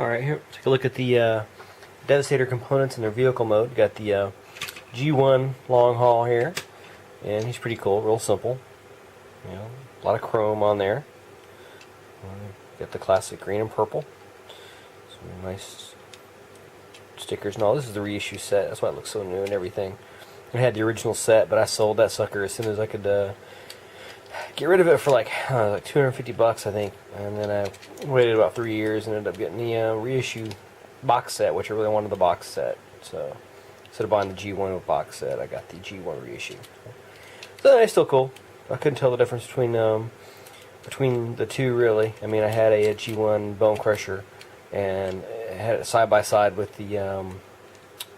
Alright, here, take a look at the Devastator components in their vehicle mode. Got the G1 long haul here, and he's pretty cool, real simple. You know, a lot of chrome on there. Got the classic green and purple. Some nice stickers and all. This is the reissue set, that's why it looks so new and everything. I had the original set, but I sold that sucker as soon as I could get rid of it for like $250, I think. And then I waited about 3 years and ended up getting the reissue box set, which I really wanted the box set. So instead of buying the G1 with box set, I got the G1 reissue. So it's still cool. I couldn't tell the difference between the two, really. I mean, I had a G1 Bone Crusher and had it side by side with the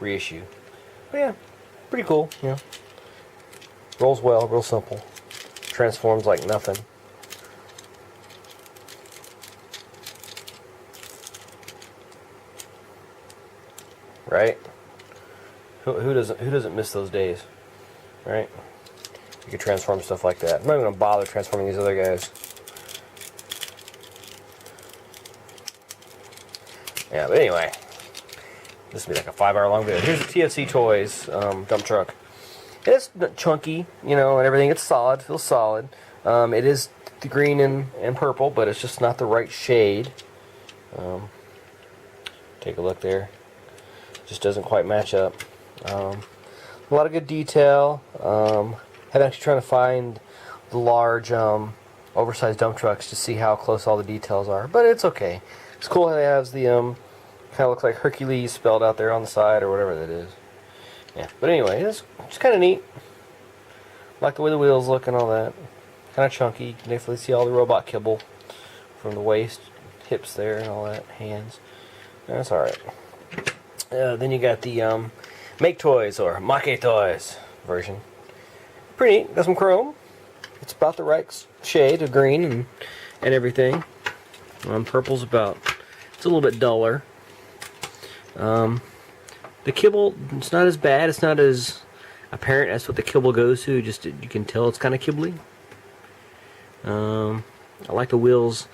reissue. But yeah, pretty cool. You know, rolls well, real simple. Transforms like nothing. Right? Who doesn't miss those days? Right? You could transform stuff like that. I'm not even gonna bother transforming these other guys. Yeah, but anyway, this will be like a 5-hour long video. Here's the TFC Toys dump truck. It's chunky, you know, and everything. It's solid, feels solid. It is the green and purple, but it's just not the right shade. Take a look there. Just doesn't quite match up. A lot of good detail. I'm actually trying to find the large, oversized dump trucks to see how close all the details are, but it's okay. It's cool how it has the kind of looks like Hercules spelled out there on the side or whatever that is. Yeah, but anyway, it's kind of neat. Like the way the wheels look and all that. Kind of chunky. You can definitely see all the robot kibble from the waist, hips there, and all that, hands. That's all right. Then you got the Maketoys or Maketoys version. Pretty neat. Got some chrome. It's about the right shade of green and everything. Purple's about, it's a little bit duller. The kibble, it's not as bad, it's not as apparent as what the kibble goes to, just you can tell it's kind of kibbly. I like the wheels,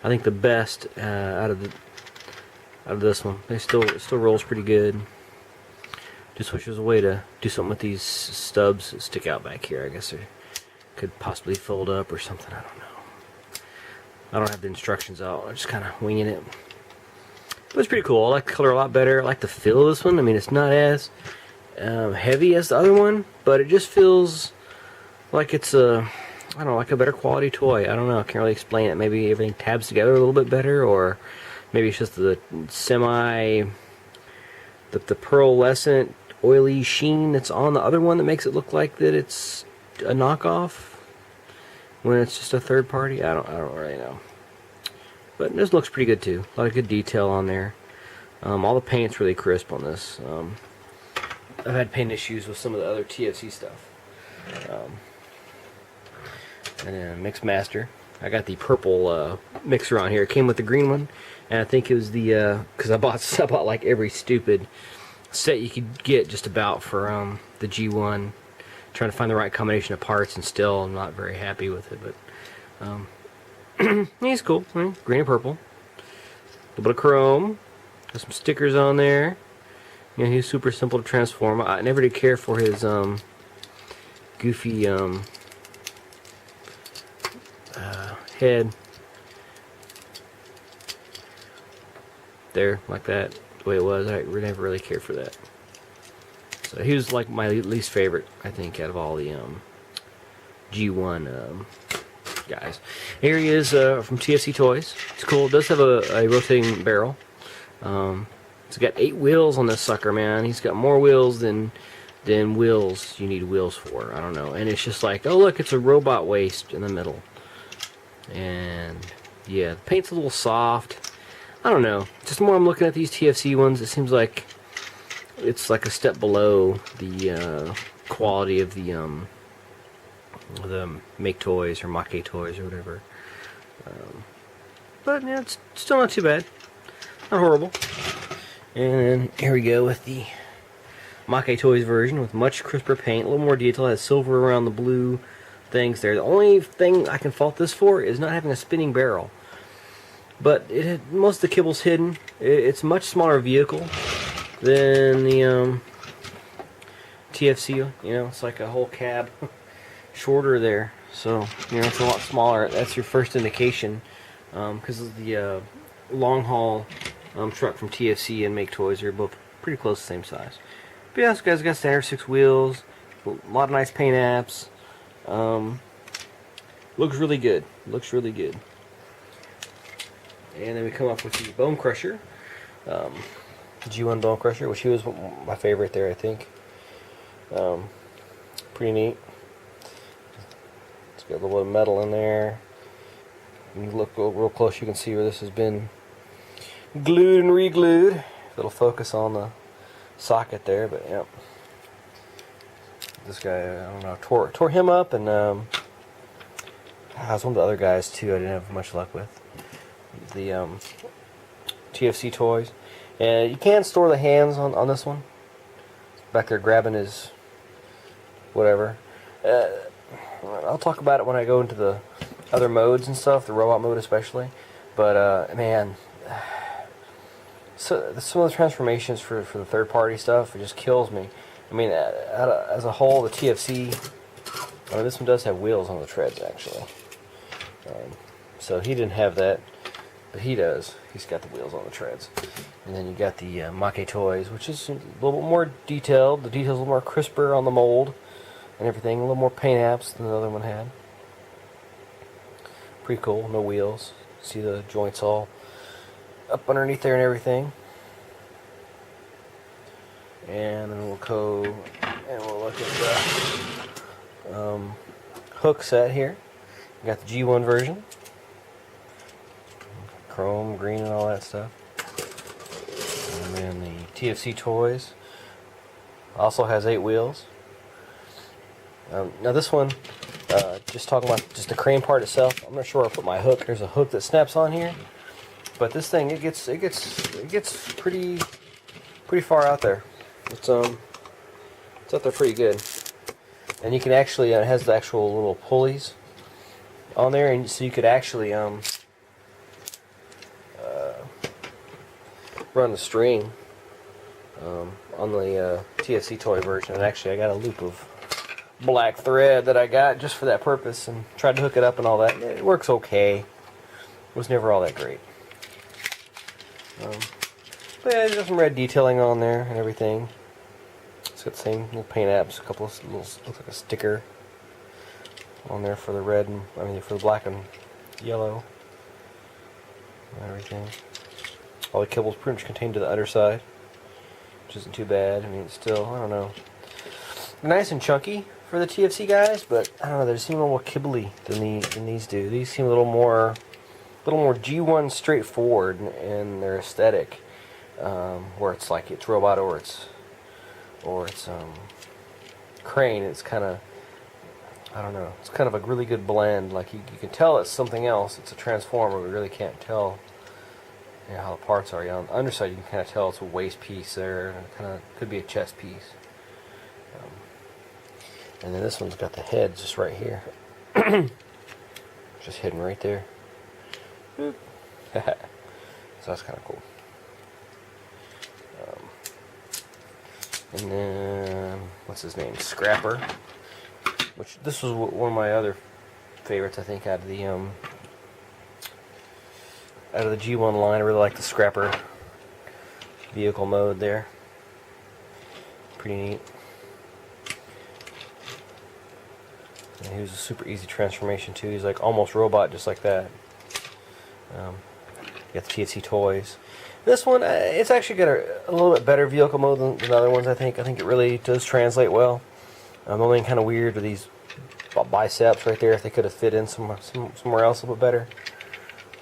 I think the best out of this one. It still rolls pretty good. Just wish there was a way to do something with these stubs that stick out back here. I guess they could possibly fold up or something, I don't know. I don't have the instructions out, I'm just kind of winging it. But it's pretty cool. I like the color a lot better. I like the feel of this one. I mean, it's not as heavy as the other one, but it just feels like it's I don't know, like a better quality toy. I don't know. I can't really explain it. Maybe everything tabs together a little bit better, or maybe it's just the the pearlescent oily sheen that's on the other one that makes it look like that it's a knockoff when it's just a third party. I don't really know. But this looks pretty good too. A lot of good detail on there. All the paint's really crisp on this. I've had paint issues with some of the other TFC stuff. And then Mix Master. I got the purple mixer on here. It came with the green one, and I think it was the because I bought like every stupid set you could get just about for the G1. Trying to find the right combination of parts, and still I'm not very happy with it. But he's cool. Green and purple. A little bit of chrome. Got some stickers on there. You know, he's super simple to transform. I never did care for his goofy head. There, like that. The way it was. I never really cared for that. So he was like my least favorite, I think, out of all the G1 guys. Here he is from TFC Toys. It's cool. It does have a rotating barrel. It's got 8 wheels on this sucker, man. He's got more wheels than wheels you need wheels for. I don't know. And it's just like, oh look, it's a robot waist in the middle. And yeah, the paint's a little soft. I don't know. Just the more I'm looking at these TFC ones, it seems like it's like a step below the quality of the Maketoys or Maketoys or whatever. But yeah, it's still not too bad. Not horrible. And here we go with the Maketoys version with much crisper paint, a little more detail. It has silver around the blue things there. The only thing I can fault this for is not having a spinning barrel. but most of the kibble's hidden. It's a much smaller vehicle than the TFC. You know, it's like a whole cab shorter there. So, you know, it's a lot smaller. That's your first indication, because of the long haul truck from TFC and Maketoys are both pretty close to the same size. But yeah, this guy's got standard 6 wheels, a lot of nice paint apps. Looks really good. Looks really good. And then we come up with the Bone Crusher, G1 Bone Crusher, which he was my favorite there, I think. Pretty neat. It's got a little bit of metal in there. When you look real close, you can see where this has been glued and re-glued. It'll focus on the socket there, but yep. This guy, I don't know, tore him up, and was one of the other guys too I didn't have much luck with. The TFC Toys. And you can store the hands on this one. Back there grabbing his whatever. I'll talk about it when I go into the other modes and stuff, the robot mode especially. But man, so some of the transformations for the third party stuff, it just kills me. I mean, as a whole, the TFC, I mean, this one does have wheels on the treads actually. So he didn't have that, but he does. He's got the wheels on the treads. And then you got the Maketoys, which is a little bit more detailed. The details a little more crisper on the mold and everything. A little more paint apps than the other one had. Pretty cool. No wheels. See the joints all up underneath there and everything. And then we'll go and we'll look at the hook set here. We got the G1 version. Chrome, green, and all that stuff. And then the TFC Toys also has 8 wheels. Now this one, just talking about just the crane part itself, I'm not sure where I put my hook. There's a hook that snaps on here, but this thing it gets pretty far out there. It's out there pretty good, and you can actually it has the actual little pulleys on there, and so you could actually run the string on the TFC toy version. And actually I got a loop of black thread that I got just for that purpose and tried to hook it up and all that. It works okay. It was never all that great. But yeah, there's some red detailing on there and everything. It's got the same little paint apps, a couple of little, looks like a sticker on there for the red and for the black and yellow and everything. All the kibble's pretty much contained to the underside, which isn't too bad. I mean, it's still, I don't know, nice and chunky for the TFC guys, but I don't know, they seem a little more kibbly than these do. These seem a little more G1 straightforward in their aesthetic, where it's like it's robot or it's crane. It's kind of, I don't know, it's kind of a really good blend. Like you can tell it's something else. It's a transformer. We really can't tell, you know, how the parts are. You know, on the underside you can kind of tell it's a waist piece there, and it kind of could be a chest piece. And then this one's got the head just right here. Just hidden right there. So that's kind of cool. And then, what's his name? Scrapper. Which, this was one of my other favorites, I think, out of the G1 line. I really like the Scrapper vehicle mode there. Pretty neat. And he was a super easy transformation too. He's like almost robot, just like that. You got the TFC Toys. This one, it's actually got a little bit better vehicle mode than the other ones. I think it really does translate well. The only thing kind of weird are these biceps right there. If they could have fit in somewhere else a little bit better.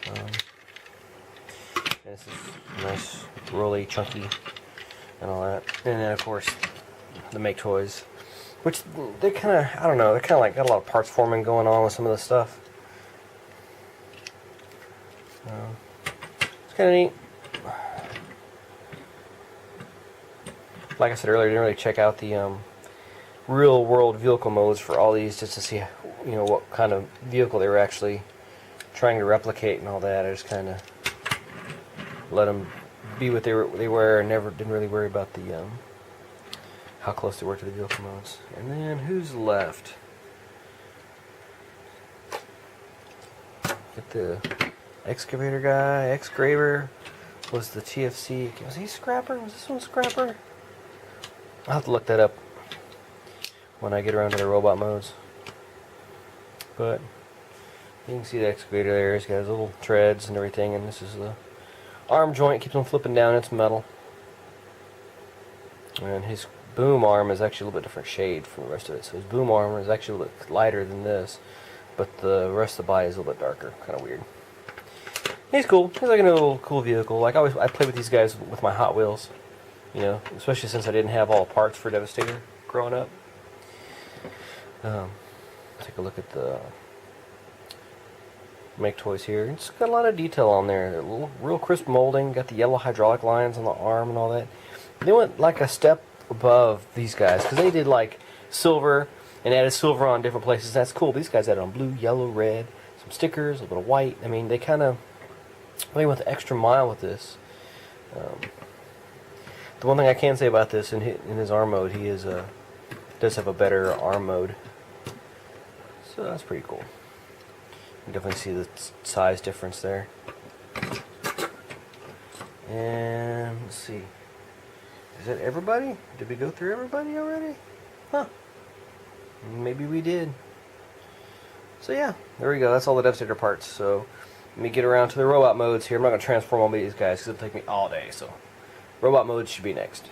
And this is nice, rolly, chunky, and all that. And then of course the Maketoys, which they kind of, I don't know, they kind of like got a lot of parts forming going on with some of this stuff. It's kind of neat. Like I said earlier, I didn't really check out the real world vehicle modes for all these just to see, you know, what kind of vehicle they were actually trying to replicate and all that. I just kind of let them be what they were, and never didn't really worry about the how close they were to the vehicle modes. And then who's left? Get the excavator guy, excavator. Was the TFC? Was he scrapper? Was this one scrapper? I'll have to look that up when I get around to the robot modes. But you can see the excavator there. He's got his little treads and everything, and this is the arm joint. Keeps on flipping down. It's metal. And his boom arm is actually a little bit different shade from the rest of it. So his boom arm is actually a little bit lighter than this, but the rest of the body is a little bit darker. Kind of weird. He's cool. He's like a little cool vehicle. Like I play with these guys with my Hot Wheels, you know, especially since I didn't have all the parts for Devastator growing up. Take a look at the Maketoys here. It's got a lot of detail on there. A little, real crisp molding. Got the yellow hydraulic lines on the arm and all that. They went like a step above these guys because they did like silver and added silver on different places. That's cool. These guys added on blue, yellow, red, some stickers, a little bit of white. I mean, they went the extra mile with this. The one thing I can say about this, in his arm mode, he does have a better arm mode. So that's pretty cool. You definitely see the size difference there. And let's see. Is that everybody? Did we go through everybody already? Huh. Maybe we did. So yeah, there we go. That's all the Devastator parts. So let me get around to the robot modes here. I'm not going to transform all these guys because it'll take me all day. So robot mode should be next.